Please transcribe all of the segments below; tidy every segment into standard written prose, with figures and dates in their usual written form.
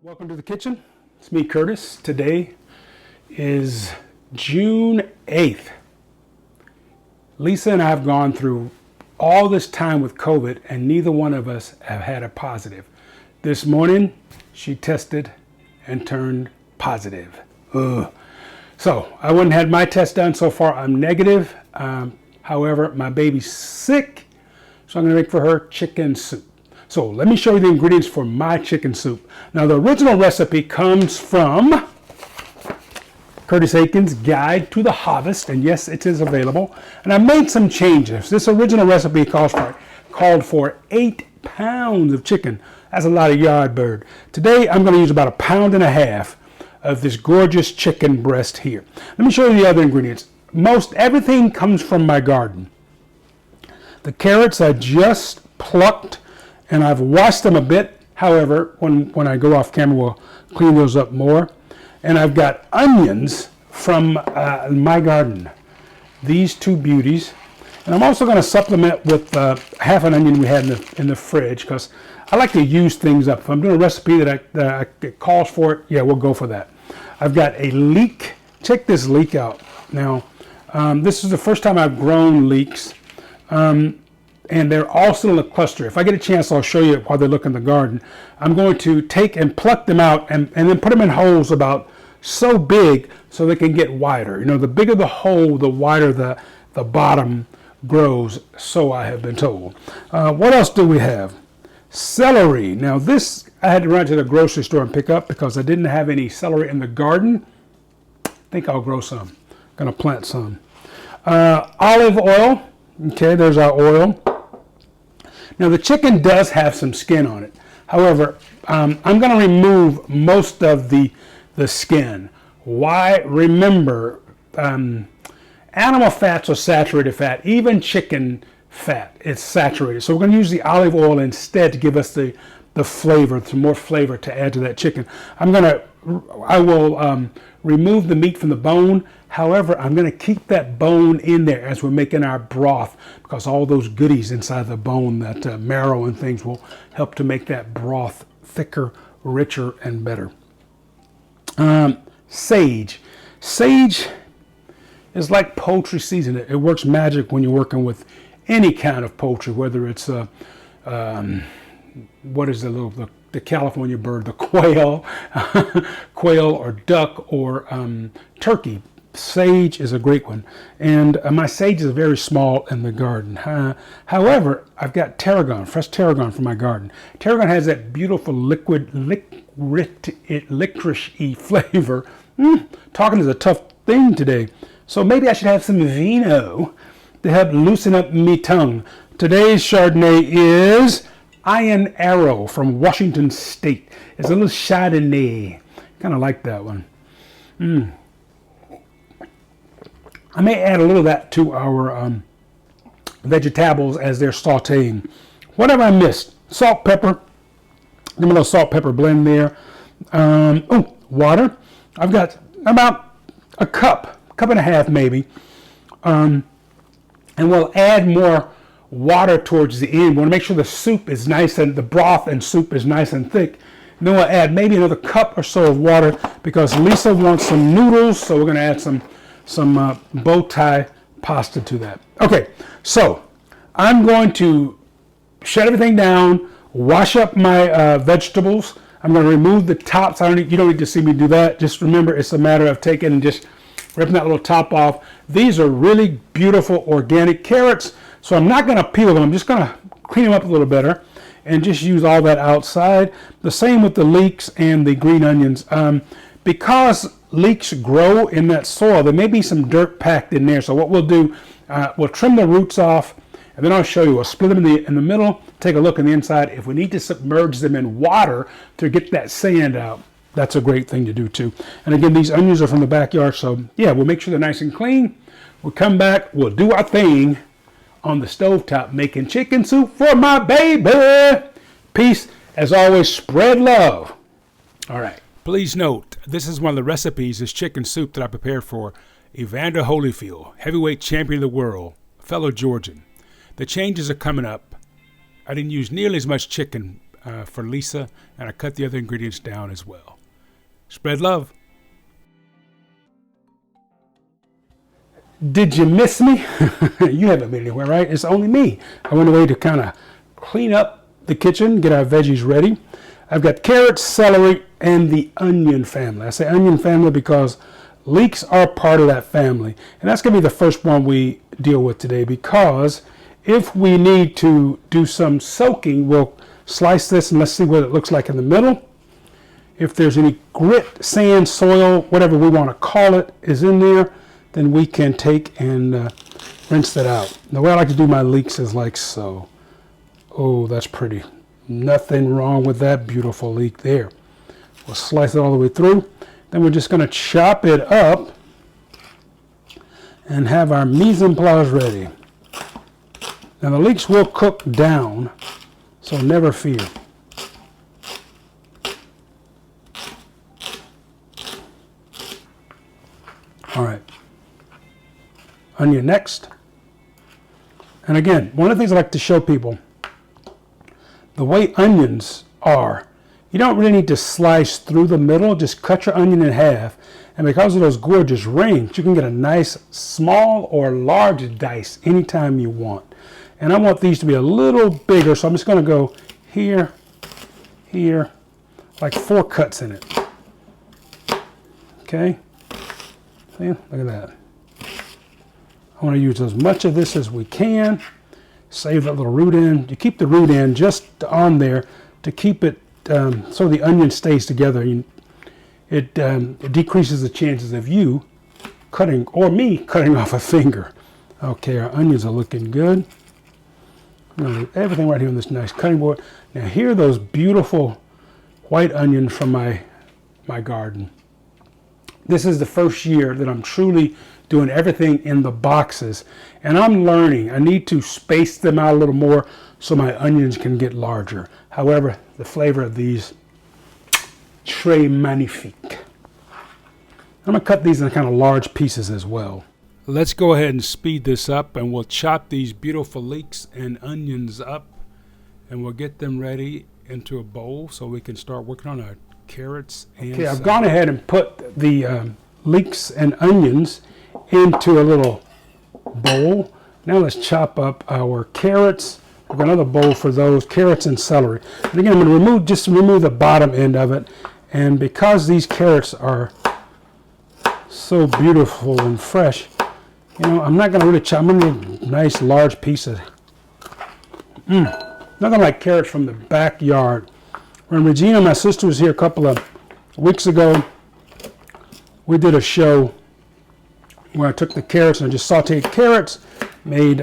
Welcome to the kitchen. It's me, Curtis. Today is June 8th. Lisa and I have gone through all this time with COVID and neither one of us have had a positive. This morning, she tested and turned positive. Ugh. So I went and had my test done. So far, I'm negative. However, my baby's sick, so I'm going to make for her chicken soup. So let me show you the ingredients for my chicken soup. Now the original recipe comes from Curtis Aikens' Guide to the Harvest, and yes, it is available. And I made some changes. This original recipe called for 8 pounds of chicken. That's a lot of yard bird. Today I'm going to use about 1.5 pounds of this gorgeous chicken breast here. Let me show you the other ingredients. Most everything comes from my garden. The carrots I just plucked and I've washed them a bit. However, when I go off camera, we'll clean those up more. And I've got onions from my garden. These two beauties. And I'm also going to supplement with half an onion we had in the fridge because I like to use things up. If I'm doing a recipe that calls for it, yeah, we'll go for that. I've got a leek. Check this leek out. Now, this is the first time I've grown leeks. And they're all still in a cluster. If I get a chance, I'll show you while they look in the garden. I'm going to take and pluck them out and then put them in holes about so big so they can get wider. You know, the bigger the hole, the wider the bottom grows, so I have been told. What else do we have? Celery. Now this, I had to run to the grocery store and pick up because I didn't have any celery in the garden. I think I'll grow some. Gonna plant some. Olive oil. Okay, there's our oil. Now the chicken does have some skin on it. However, I'm going to remove most of the skin. Why? Remember, animal fats are saturated fat. Even chicken fat is saturated. So we're going to use the olive oil instead to give us the flavor, some more flavor to add to that chicken. I will remove the meat from the bone. However, I'm going to keep that bone in there as we're making our broth because all those goodies inside the bone, that marrow and things, will help to make that broth thicker, richer, and better. Sage. Sage is like poultry seasoning. It works magic when you're working with any kind of poultry, whether it's what is the California bird, the quail, quail or duck or turkey. Sage is a great one, and my sage is very small in the garden. However, I've got tarragon, fresh tarragon from my garden. Tarragon has that beautiful licorice-y flavor. Talking is a tough thing today, so maybe I should have some vino to help loosen up me tongue. Today's Chardonnay is Iron Arrow from Washington State. It's a little Chardonnay. Kind of like that one. I may add a little of that to our vegetables as they're sauteing. Whatever I missed. Salt, pepper. Give me a little salt, pepper blend there. Water. I've got about a cup and a half maybe. And we'll add more water towards the end. We want to make sure the soup is nice and the broth and soup is nice and thick. And then we'll add maybe another cup or so of water because Lisa wants some noodles, so we're going to add some bow tie pasta to that. Okay, so I'm going to shut everything down, wash up my vegetables. I'm going to remove the tops. You don't need to see me do that. Just remember, it's a matter of taking and just ripping that little top off. These are really beautiful organic carrots, so I'm not going to peel them. I'm just going to clean them up a little better and just use all that outside. The same with the leeks and the green onions. Because leeks grow in that soil, there may be some dirt packed in there. So what we'll do, we'll trim the roots off, and then I'll show you. We'll split them in the middle, take a look on the inside. If we need to submerge them in water to get that sand out, that's a great thing to do too. And again, these onions are from the backyard, so yeah, we'll make sure they're nice and clean. We'll come back, we'll do our thing on the stovetop, making chicken soup for my baby. Peace. As always, spread love. All right. Please note, this is one of the recipes, this chicken soup that I prepared for Evander Holyfield, heavyweight champion of the world, fellow Georgian. The changes are coming up. I didn't use nearly as much chicken for Lisa, and I cut the other ingredients down as well. Spread love. Did you miss me? You haven't been anywhere, right? It's only me. I went away to kind of clean up the kitchen, get our veggies ready. I've got carrots, celery, and the onion family. I say onion family because leeks are part of that family. And that's going to be the first one we deal with today, because if we need to do some soaking, we'll slice this and let's see what it looks like in the middle. If there's any grit, sand, soil, whatever we want to call it, is in there, then we can take and rinse that out. The way I like to do my leeks is like so. Oh, that's pretty. Nothing wrong with that beautiful leek there. We'll slice it all the way through. Then we're just going to chop it up and have our mise en place ready. Now the leeks will cook down, so never fear. All right. Onion next. And again, one of the things I like to show people, the way onions are, you don't really need to slice through the middle. Just cut your onion in half. And because of those gorgeous rings, you can get a nice small or large dice anytime you want. And I want these to be a little bigger, so I'm just going to go here, here, like 4 cuts in it. Okay? See? Look at that. I want to use as much of this as we can. Save that little root end. You keep the root end just on there to keep it so the onion stays together. It decreases the chances of you cutting, or me cutting off a finger. Okay, our onions are looking good. I'm going to leave everything right here on this nice cutting board. Now here are those beautiful white onions from my garden. This is the first year that I'm truly doing everything in the boxes, and I'm learning. I need to space them out a little more so my onions can get larger. However, the flavor of these, très magnifique. I'm going to cut these in kind of large pieces as well. Let's go ahead and speed this up, and we'll chop these beautiful leeks and onions up, and we'll get them ready into a bowl so we can start working on our carrots. Okay, I've gone ahead and put the leeks and onions into a little bowl. Now let's chop up our carrots. I've got another bowl for those, carrots and celery. And again, I'm going to remove the bottom end of it. And because these carrots are so beautiful and fresh, I'm not going to really chop. I'm going to need nice large pieces. Nothing like carrots from the backyard. When Regina, my sister, was here a couple of weeks ago, we did a show where I took the carrots and I just sauteed carrots, made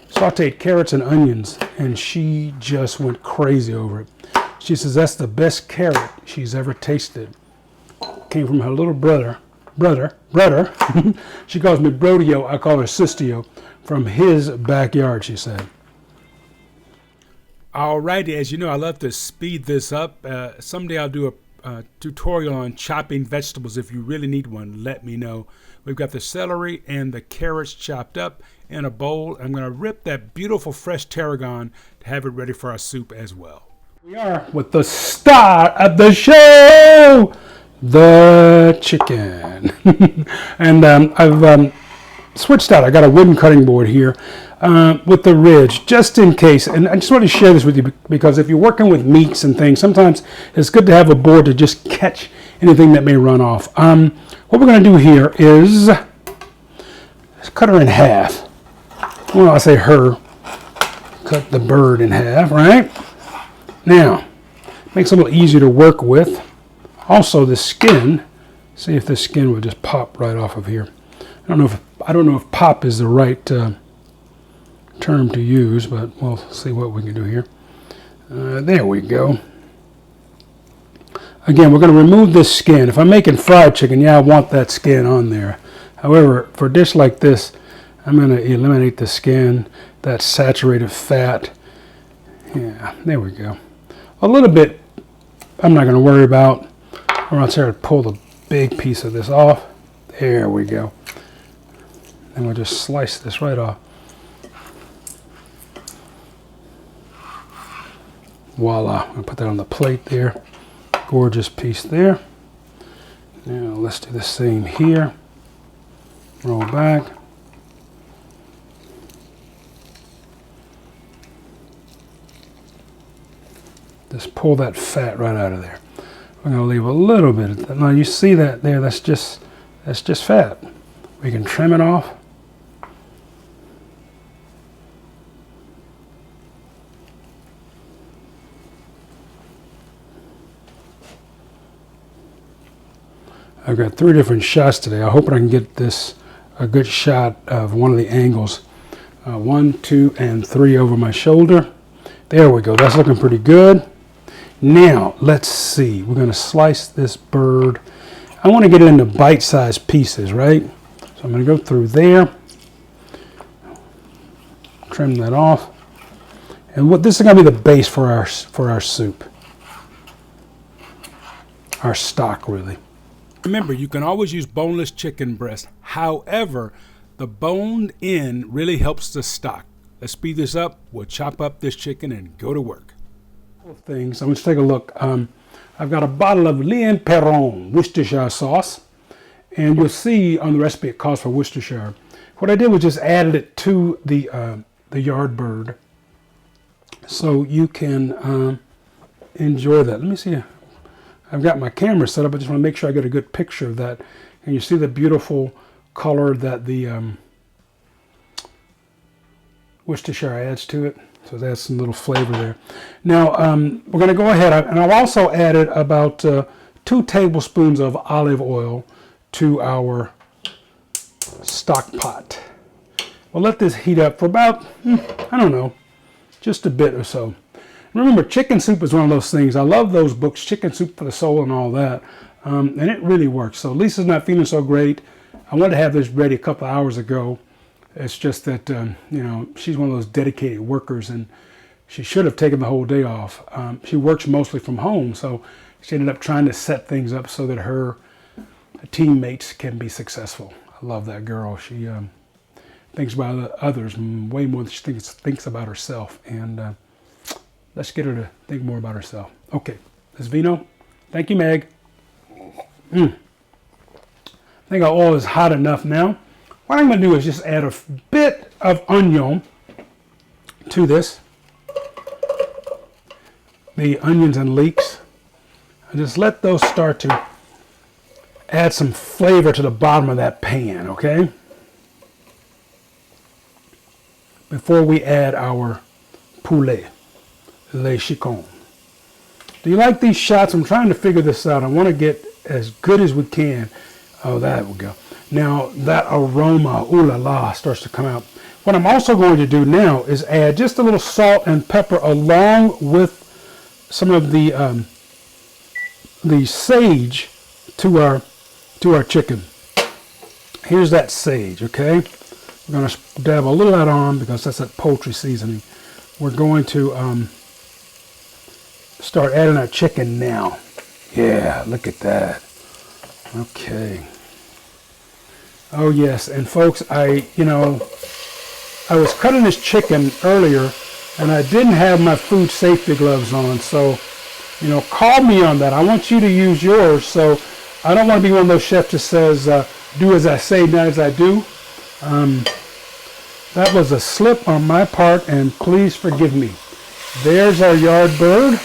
sauteed carrots and onions, and she just went crazy over it. She says that's the best carrot she's ever tasted. Came from her little brother. She calls me Brodio, I call her Sistio, from his backyard, she said. Alrighty, as you know, I love to speed this up. Someday I'll do a tutorial on chopping vegetables. If you really need one, let me know. We've got the celery and the carrots chopped up in a bowl. I'm going to rip that beautiful fresh tarragon to have it ready for our soup as well. We are with the star of the show, the chicken. And I've switched out. I got a wooden cutting board here with the ridge, just in case. And I just want to share this with you because if you're working with meats and things, sometimes it's good to have a board to just catch anything that may run off. What we're going to do here is cut her in half. Well, I say her. Cut the bird in half, right? Now, makes it a little easier to work with. Also, the skin. See if the skin would just pop right off of here. I don't know if pop is the right term to use, but we'll see what we can do here. There we go. Again, we're going to remove this skin. If I'm making fried chicken, I want that skin on there. However, for a dish like this, I'm going to eliminate the skin, that saturated fat. Yeah, there we go. A little bit I'm not going to worry about. I'm going to pull the big piece of this off. There we go. And we'll just slice this right off. Voila. I'm going to put that on the plate there. Gorgeous piece there. Now let's do the same here. Roll back. Just pull that fat right out of there. We're going to leave a little bit of that. Now you see that there, that's just fat. We can trim it off. I've got 3 different shots today. I hope I can get this a good shot of one of the angles. 1, 2, and 3 over my shoulder. There we go. That's looking pretty good. Now, let's see. We're going to slice this bird. I want to get it into bite-sized pieces, right? So I'm going to go through there. Trim that off. And this is going to be the base for our soup. Our stock, really. Remember, you can always use boneless chicken breast. However, the boned end really helps the stock. Let's speed this up. We'll chop up this chicken and go to work. Things. Let's take a look. I've got a bottle of Lien Perron Worcestershire sauce, and you'll see on the recipe it calls for Worcestershire. What I did was just added it to the yard bird, so you can enjoy that. Let me see. I've got my camera set up. I just want to make sure I get a good picture of that. And you see the beautiful color that the Worcestershire adds to it. So that's some little flavor there. Now, we're going to go ahead, and I've also added about 2 tablespoons of olive oil to our stock pot. We'll let this heat up for about, I don't know, just a bit or so. Remember, chicken soup is one of those things. I love those books, Chicken Soup for the Soul and all that, and it really works. So Lisa's not feeling so great. I wanted to have this ready a couple hours ago. It's just that, you know, she's one of those dedicated workers, and she should have taken the whole day off. She works mostly from home, so she ended up trying to set things up so that her teammates can be successful. I love that girl. She thinks about others way more than she thinks about herself, and let's get her to think more about herself. Okay, this vino. Thank you, Meg. I think our oil is hot enough now. What I'm going to do is just add a bit of onion to this. The onions and leeks. And just let those start to add some flavor to the bottom of that pan, okay? Before we add our poulet, le chicken. Do you like these shots? I'm trying to figure this out. I want to get as good as we can. Oh, that will go. Now that aroma, ooh la la, starts to come out. What I'm also going to do now is add just a little salt and pepper along with some of the sage to our chicken. Here's that sage, okay? We're going to dab a little of that on because that's that poultry seasoning. We're going to start adding our chicken now. Yeah, look at that. Okay. Oh yes, and folks, I was cutting this chicken earlier, and I didn't have my food safety gloves on, so, call me on that. I want you to use yours, so I don't want to be one of those chefs that says, do as I say, not as I do. That was a slip on my part, and please forgive me. There's our yard bird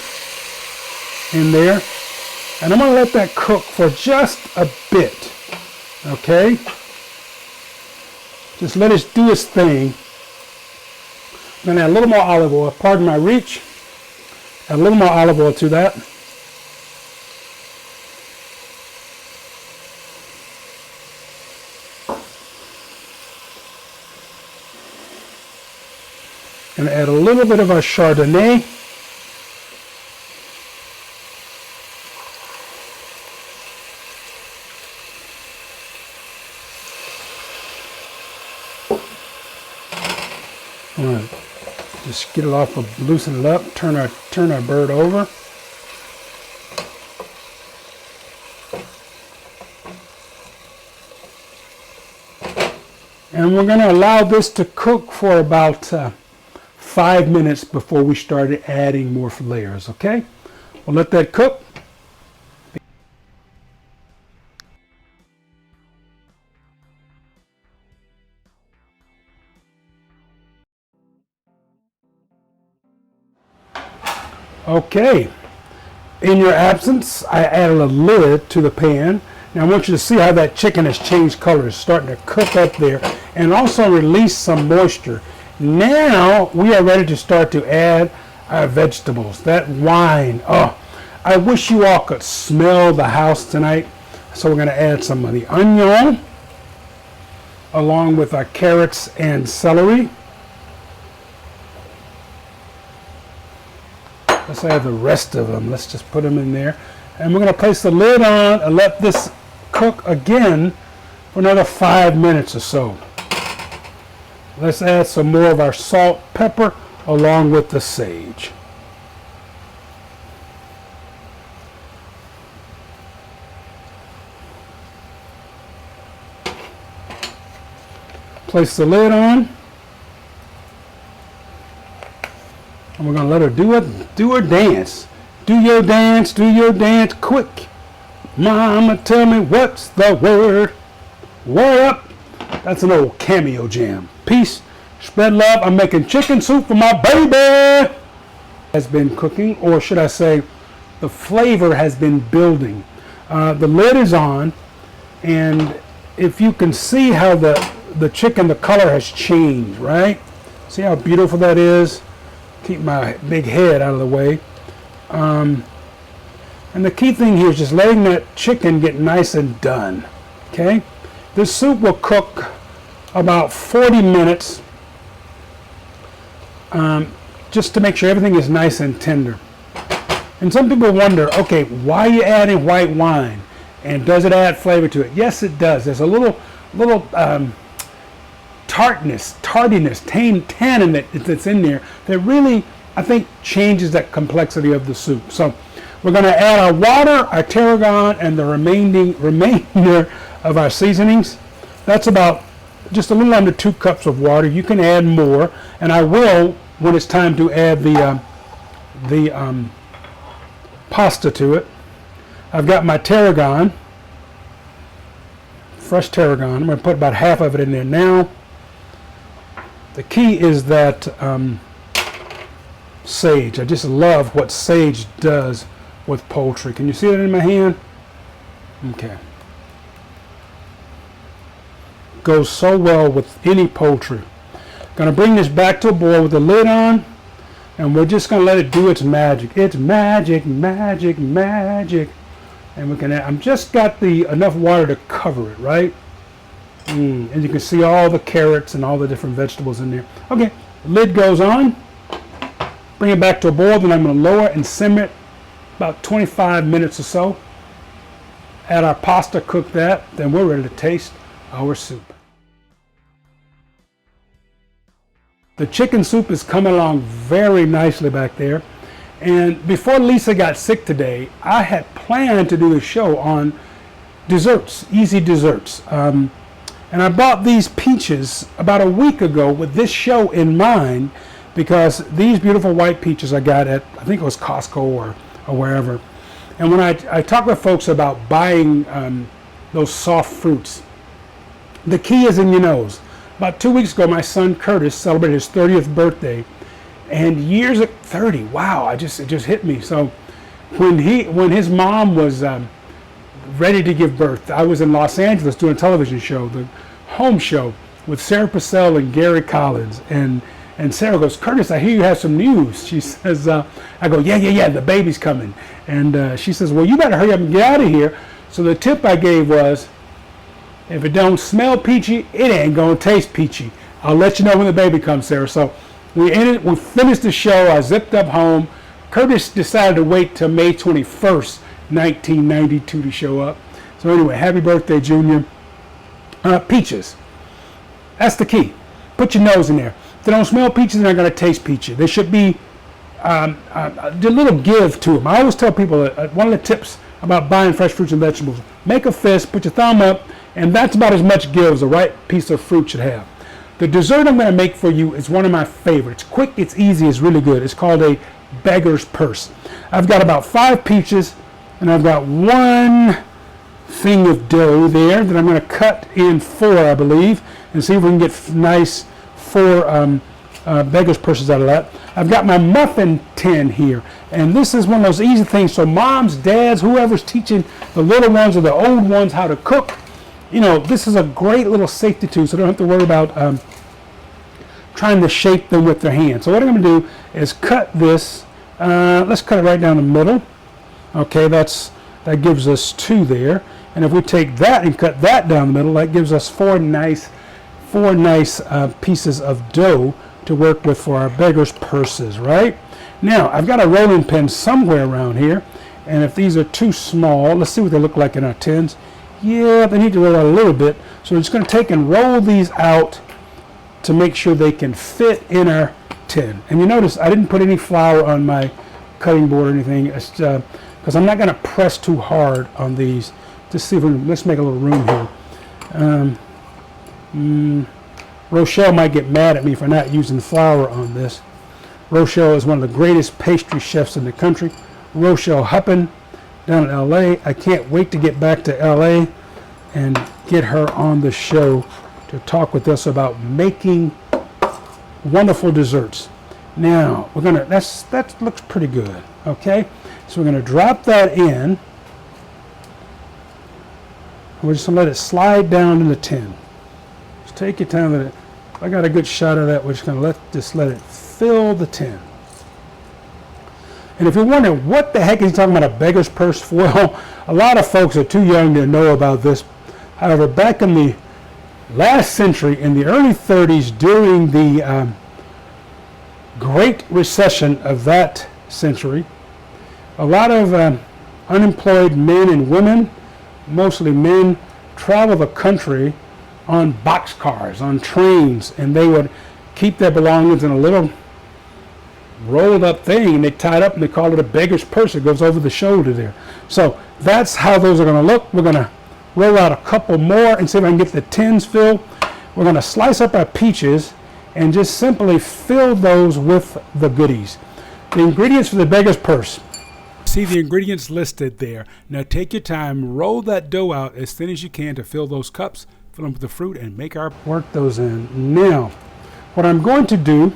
in there, and I'm going to let that cook for just a bit, okay? Just let it do its thing. I'm going to add a little more olive oil. Pardon my reach. Add a little more olive oil to that. Going to add a little bit of our Chardonnay. All right. Just get it off, loosen it up, turn our bird over. And we're going to allow this to cook for about 5 minutes before we started adding more layers, okay? We'll let that cook. Okay, in your absence, I added a lid to the pan. Now I want you to see how that chicken has changed color. It's starting to cook up there and also release some moisture. Now we are ready to start to add our vegetables. That wine, oh, I wish you all could smell the house tonight. So we're going to add some of the onion along with our carrots and celery. Let's add the rest of them. Let's just put them in there. And we're going to place the lid on and let this cook again for another 5 minutes or so. Let's add some more of our salt, pepper, along with the sage. Place the lid on. And we're going to let her do her dance. Do your dance quick. Mama, tell me what's the word. Word up. That's an old cameo jam. Peace, spread love. I'm making chicken soup for my baby. Has been cooking, or should I say, the flavor has been building. The lid is on, and if you can see how the chicken, the color has changed, right? See how beautiful that is? Keep my big head out of the way. And the key thing here is just letting that chicken get nice and done. Okay? This soup will cook about 40 minutes just to make sure everything is nice and tender. And some people wonder, okay, why are you adding white wine? And does it add flavor to it? Yes, it does. There's a little tardiness, tannin that's in there that really, I think, changes that complexity of the soup. So we're going to add our water, our tarragon, and the remainder of our seasonings. That's about just a little under 2 cups of water. You can add more, and I will when it's time to add the pasta to it. I've got my tarragon, fresh tarragon. I'm going to put about half of it in there now. The key is that sage. I just love what sage does with poultry. Can you see that in my hand? Okay. Goes so well with any poultry. Going to bring this back to a boil with the lid on, and we're just going to let it do its magic. It's magic, magic, magic. And we can add, I've just got enough water to cover it, right? And you can see all the carrots and all the different vegetables in there. Okay, lid goes on. Bring it back to a boil, then I'm going to lower and simmer it about 25 minutes or so. Add our pasta, cook that, then we're ready to taste our soup. The chicken soup is coming along very nicely back there. And before Lisa got sick today, I had planned to do a show on desserts, easy desserts. And I bought these peaches about a week ago with this show in mind, because these beautiful white peaches I got at, I think it was Costco or wherever. And when I talk with folks about buying those soft fruits, the key is in your nose. About 2 weeks ago, my son Curtis celebrated his 30th birthday, and years at 30, wow, it just hit me. So when his mom was ready to give birth, I was in Los Angeles doing a television show, the home show, with Sarah Purcell and Gary Collins, and Sarah goes, Curtis, I hear you have some news. She says, I go, yeah, the baby's coming. And she says, well, you better hurry up and get out of here. So the tip I gave was, if it don't smell peachy, it ain't gonna taste peachy. I'll let you know when the baby comes, Sarah. So we finished the show. I zipped up home. Curtis decided to wait till May 21st, 1992 to show up. So anyway, happy birthday, Junior. Peaches. That's the key. Put your nose in there. If they don't smell peaches, they're not going to taste peachy. There should be a little give to them. I always tell people one of the tips about buying fresh fruits and vegetables, make a fist, put your thumb up, and that's about as much give as the right piece of fruit should have. The dessert I'm going to make for you is one of my favorites. Quick, it's easy, it's really good. It's called a beggar's purse. I've got about 5 peaches, and I've got 1 thing of dough there that I'm going to cut in 4, I believe, and see if we can get nice 4 beggar's purses out of that. I've got my muffin tin here, and this is one of those easy things. So moms, dads, whoever's teaching the little ones or the old ones how to cook, you know, this is a great little safety tool, so they don't have to worry about trying to shape them with their hands. So what I'm going to do is cut this. Let's cut it right down the middle. Okay, that gives us 2 there. And if we take that and cut that down the middle, that gives us 4 nice pieces of dough to work with for our beggar's purses, right? Now, I've got a rolling pin somewhere around here, and if these are too small, let's see what they look like in our tins. Yeah, they need to roll out a little bit. So we're just going to take and roll these out to make sure they can fit in our tin. And you notice I didn't put any flour on my cutting board or anything, because I'm not going to press too hard on these. Just see if we can, let's make a little room here. Rochelle might get mad at me for not using flour on this. Rochelle is one of the greatest pastry chefs in the country. Rochelle Huppin down in LA. I can't wait to get back to LA and get her on the show to talk with us about making wonderful desserts. Now we're gonna, that looks pretty good. Okay, so we're gonna drop that in. We're just gonna let it slide down in the tin. Just take your time with it. If I got a good shot of that, we're just gonna let it fill the tin. And if you're wondering what the heck is he talking about a beggar's purse for, well, a lot of folks are too young to know about this. However, back in the last century, in the early 30s, during the Great Recession of that century, a lot of unemployed men and women, mostly men, travel the country on boxcars, on trains, and they would keep their belongings in a little rolled up thing, and they tie it up and they call it a beggar's purse. It goes over the shoulder there. So that's how those are going to look. We're going to roll out a couple more and see if I can get the tins filled. We're going to slice up our peaches and just simply fill those with the goodies. The ingredients for the beggar's purse. See the ingredients listed there. Now take your time, roll that dough out as thin as you can to fill those cups, fill them with the fruit, and work those in. Now, what I'm going to do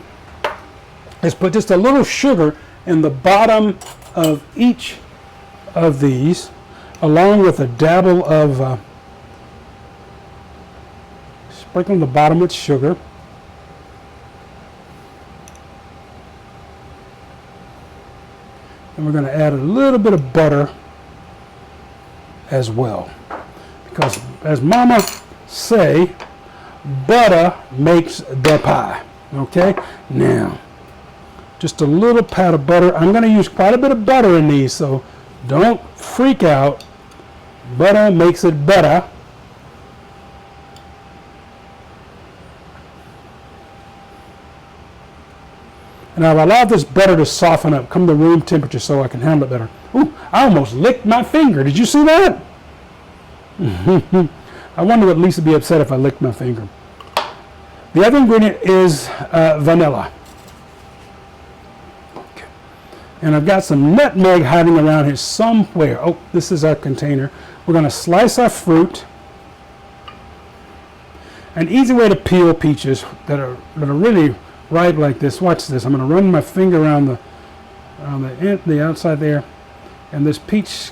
is put just a little sugar in the bottom of each of these, along with a dabble of sprinkling the bottom with sugar. And we're going to add a little bit of butter as well, because as Mama say, butter makes the pie. Okay, now just a little pat of butter. I'm going to use quite a bit of butter in these, so don't freak out. Butter makes it better. And I've allowed this butter to soften up, come to room temperature so I can handle it better. Ooh, I almost licked my finger. Did you see that? I wonder what Lisa would be upset if I licked my finger. The other ingredient is vanilla. Okay. And I've got some nutmeg hiding around here somewhere. Oh, this is our container. We're going to slice our fruit. An easy way to peel peaches that are really ripe like this. Watch this. I'm going to run my finger around the outside there, and this peach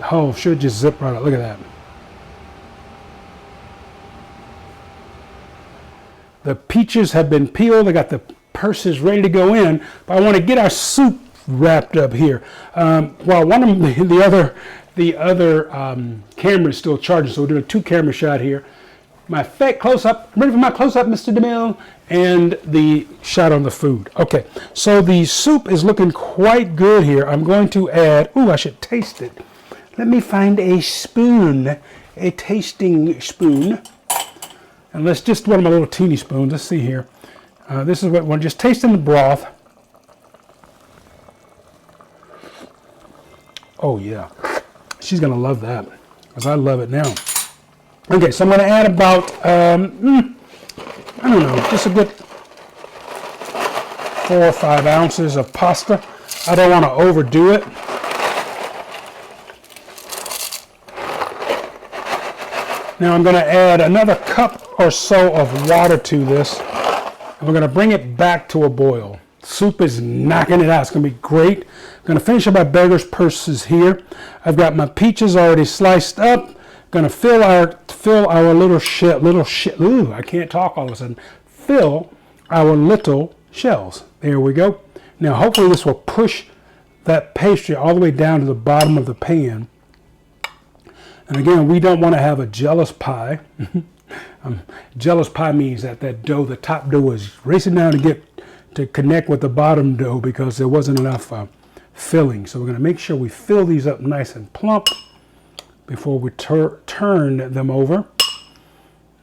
hull should just zip right out. Look at that. The peaches have been peeled. I got the purses ready to go in, but I want to get our soup wrapped up here. While one of the other camera is still charging, so we'll do a 2-camera shot here. My close-up, ready for my close-up, Mr. DeMille, and the shot on the food. Okay, so the soup is looking quite good here. I'm going to add, I should taste it. Let me find a spoon, a tasting spoon. And let's just, one of my little teeny spoons, let's see here. This is what we're just tasting the broth. Oh yeah, she's gonna love that, because I love it now. Okay, so I'm going to add about, I don't know, just a good 4 or 5 ounces of pasta. I don't want to overdo it. Now I'm going to add another cup or so of water to this, and we're going to bring it back to a boil. Soup is knocking it out. It's going to be great. I'm going to finish up my beggar's purses here. I've got my peaches already sliced up. Going to fill our ooh, I can't talk all of a sudden. Fill our little shells. There we go. Now hopefully this will push that pastry all the way down to the bottom of the pan. And again, we don't want to have a jealous pie. Jealous pie means that dough, the top dough, is racing down to connect with the bottom dough because there wasn't enough filling. So we're going to make sure we fill these up nice and plump before we turn them over.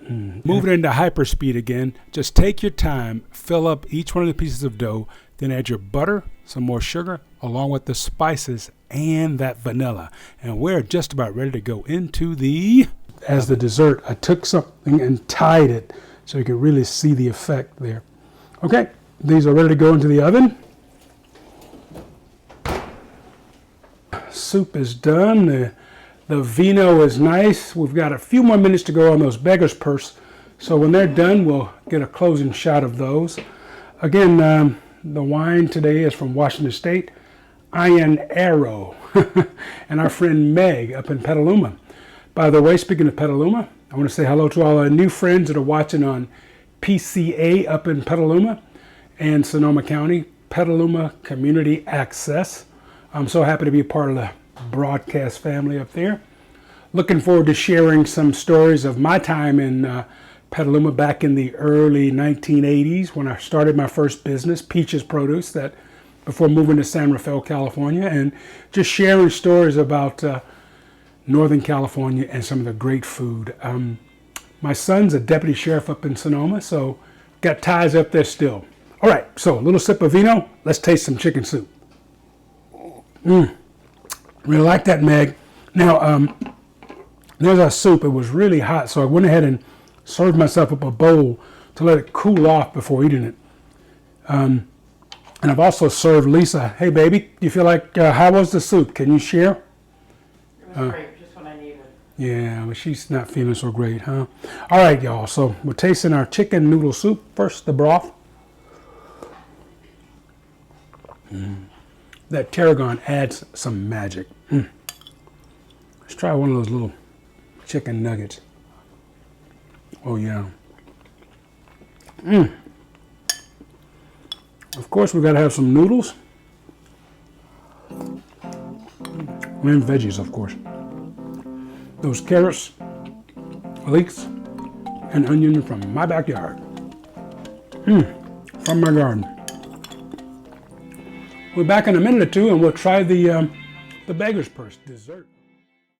Move it into hyperspeed again. Just take your time, fill up each one of the pieces of dough, then add your butter, some more sugar, along with the spices and that vanilla. And we're just about ready to go into as the dessert. I took something and tied it so you can really see the effect there. Okay, these are ready to go into the oven. Soup is done. The vino is nice. We've got a few more minutes to go on those beggar's purse. So when they're done, we'll get a closing shot of those. Again, the wine today is from Washington State, Iron Arrow, and our friend Meg up in Petaluma. By the way, speaking of Petaluma, I want to say hello to all our new friends that are watching on PCA up in Petaluma and Sonoma County, Petaluma Community Access. I'm so happy to be a part of the broadcast family up there. Looking forward to sharing some stories of my time in Petaluma back in the early 1980s when I started my first business, Peaches Produce, that before moving to San Rafael, California, and just sharing stories about Northern California and some of the great food. My son's a deputy sheriff up in Sonoma, so got ties up there still. All right, so a little sip of vino. Let's taste some chicken soup. Really like that, Meg. Now, there's our soup. It was really hot, so I went ahead and served myself up a bowl to let it cool off before eating it. And I've also served Lisa. Hey, baby, you feel like, how was the soup? Can you share? It was great, just what I needed. Yeah, but she's not feeling so great, huh? All right, y'all, so we're tasting our chicken noodle soup. First, the broth. That tarragon adds some magic. Let's try one of those little chicken nuggets. Oh, yeah. Of course, we've got to have some noodles. And veggies, of course. Those carrots, leeks, and onion from my backyard. From my garden. We're back in a minute or two, and we'll try the beggar's purse dessert.